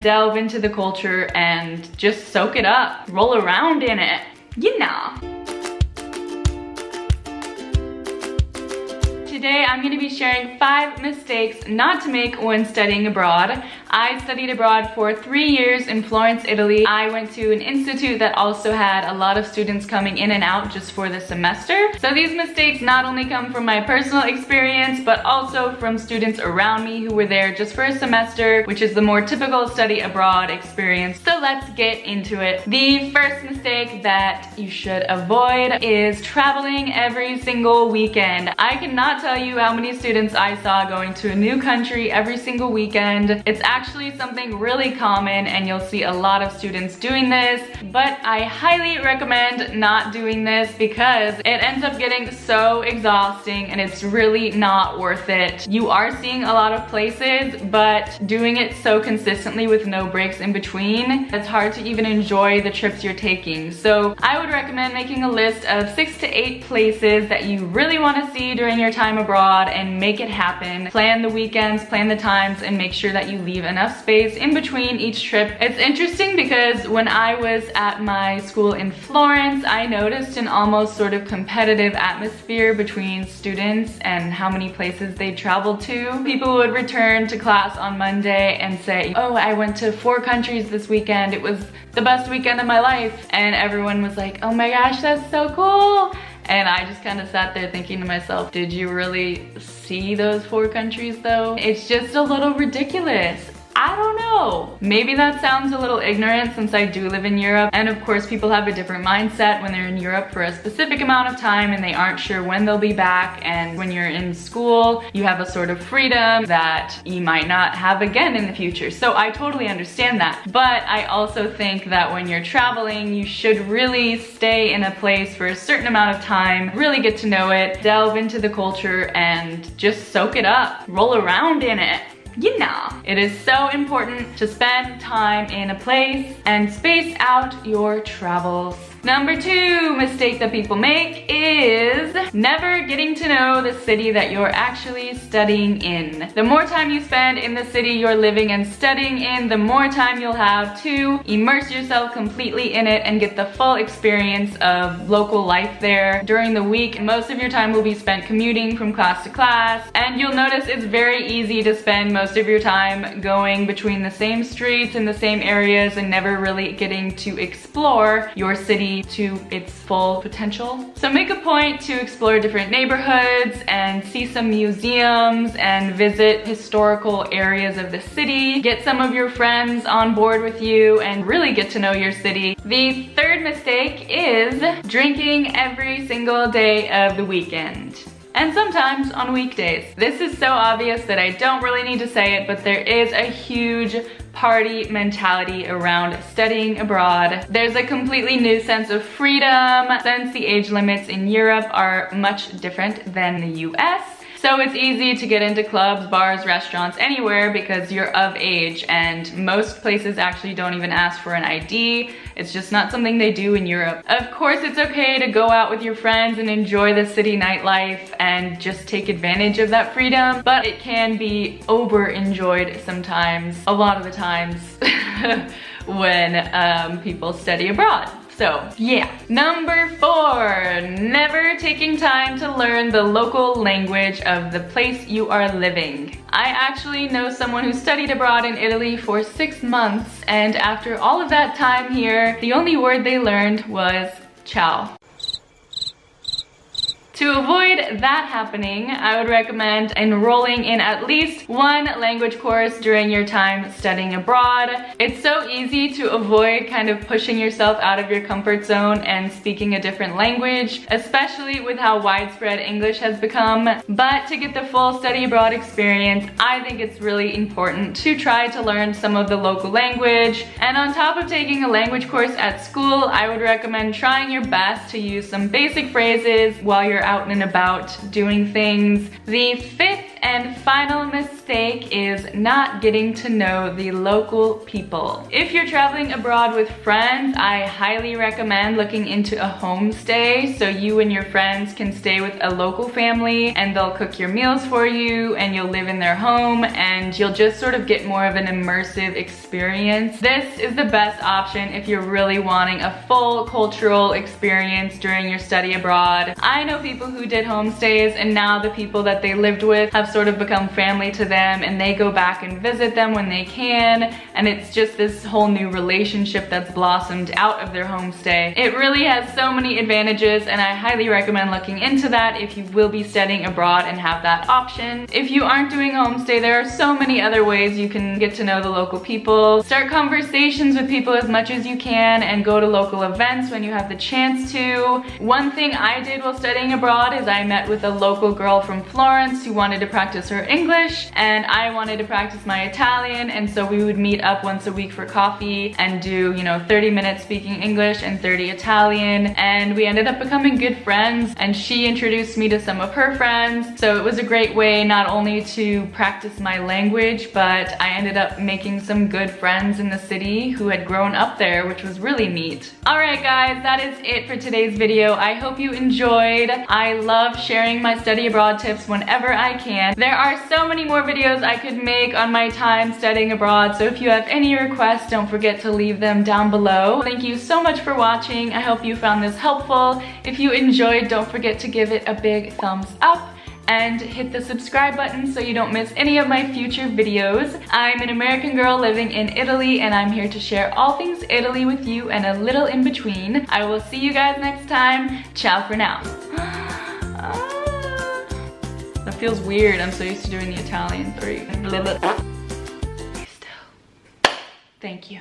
delve into the culture and just soak it up, roll around in it, you know. Today I'm going to be sharing 5 mistakes not to make when studying abroad. I studied abroad for 3 years in Florence, Italy. I went to an institute that also had a lot of students coming in and out just for the semester. So these mistakes not only come from my personal experience, but also from students around me who were there just for a semester, which is the more typical study abroad experience. So let's get into it. The first mistake that you should avoid is traveling every single weekend. I cannot tell you how many students I saw going to a new country every single weekend. It's actually something really common and you'll see a lot of students doing this, but I highly recommend not doing this because it ends up getting so exhausting and it's really not worth it. You are seeing a lot of places, but doing it so consistently with no breaks in between, it's hard to even enjoy the trips you're taking. So I would recommend making a list of 6 to 8 places that you really want to see during your time abroad and make it happen. Plan the weekends, plan the times, and make sure that you leave enough space in between each trip. It's interesting because when I was at my school in Florence, I noticed an almost sort of competitive atmosphere between students and how many places they traveled to. People would return to class on Monday and say, oh, I went to 4 countries this weekend. It was the best weekend of my life. And everyone was like, oh my gosh, that's so cool. And I just kind of sat there thinking to myself, did you really see those 4 countries though? It's just a little ridiculous. I don't know. Maybe that sounds a little ignorant since I do live in Europe. And of course, people have a different mindset when they're in Europe for a specific amount of time and they aren't sure when they'll be back. And when you're in school, you have a sort of freedom that you might not have again in the future. So I totally understand that. But I also think that when you're traveling, you should really stay in a place for a certain amount of time, really get to know it, delve into the culture, and just soak it up, roll around in it. You know, it is so important to spend time in a place and space out your travels. Number 2 mistake that people make is never getting to know the city that you're actually studying in. The more time you spend in the city you're living and studying in, the more time you'll have to immerse yourself completely in it and get the full experience of local life there. During the week, most of your time will be spent commuting from class to class, and you'll notice it's very easy to spend most of your time going between the same streets in the same areas and never really getting to explore your city to its full potential. So make a point to explore different neighborhoods and see some museums and visit historical areas of the city. Get some of your friends on board with you and really get to know your city. The third mistake is drinking every single day of the weekend. And sometimes on weekdays. This is so obvious that I don't really need to say it, but there is a huge party mentality around studying abroad. There's a completely new sense of freedom since the age limits in Europe are much different than the US. So it's easy to get into clubs, bars, restaurants, anywhere because you're of age, and most places actually don't even ask for an ID. It's just not something they do in Europe. Of course, it's okay to go out with your friends and enjoy the city nightlife and just take advantage of that freedom, but it can be over-enjoyed sometimes, a lot of the times, when people study abroad. So yeah. Number 4, never taking time to learn the local language of the place you are living. I actually know someone who studied abroad in Italy for 6 months, and after all of that time here, the only word they learned was ciao. To avoid that happening, I would recommend enrolling in at least 1 language course during your time studying abroad. It's so easy to avoid kind of pushing yourself out of your comfort zone and speaking a different language, especially with how widespread English has become. But to get the full study abroad experience, I think it's really important to try to learn some of the local language. And on top of taking a language course at school, I would recommend trying your best to use some basic phrases while you're out and about doing things. The 5th and final mistake is not getting to know the local people. If you're traveling abroad with friends, I highly recommend looking into a homestay so you and your friends can stay with a local family and they'll cook your meals for you and you'll live in their home and you'll just sort of get more of an immersive experience. This is the best option if you're really wanting a full cultural experience during your study abroad. I know people who did homestays and now the people that they lived with have sort of become family to them and they go back and visit them when they can, and it's just this whole new relationship that's blossomed out of their homestay. It really has so many advantages and I highly recommend looking into that if you will be studying abroad and have that option. If you aren't doing homestay, there are so many other ways you can get to know the local people. Start conversations with people as much as you can and go to local events when you have the chance to. One thing I did while studying abroad is I met with a local girl from Florence who wanted to practice her English and I wanted to practice my Italian, and so we would meet up once a week for coffee and do, 30 minutes speaking English and 30 Italian, and we ended up becoming good friends and she introduced me to some of her friends. So it was a great way not only to practice my language, but I ended up making some good friends in the city who had grown up there, which was really neat. Alright guys, that is it for today's video. I hope you enjoyed. I love sharing my study abroad tips whenever I can. There are so many more videos I could make on my time studying abroad, so if you have any requests, don't forget to leave them down below. Thank you so much for watching. I hope you found this helpful. If you enjoyed, don't forget to give it a big thumbs up and hit the subscribe button so you don't miss any of my future videos. I'm an American girl living in Italy and I'm here to share all things Italy with you and a little in between. I will see you guys next time. Ciao for now. That feels weird. I'm so used to doing the Italian 3. Thank you.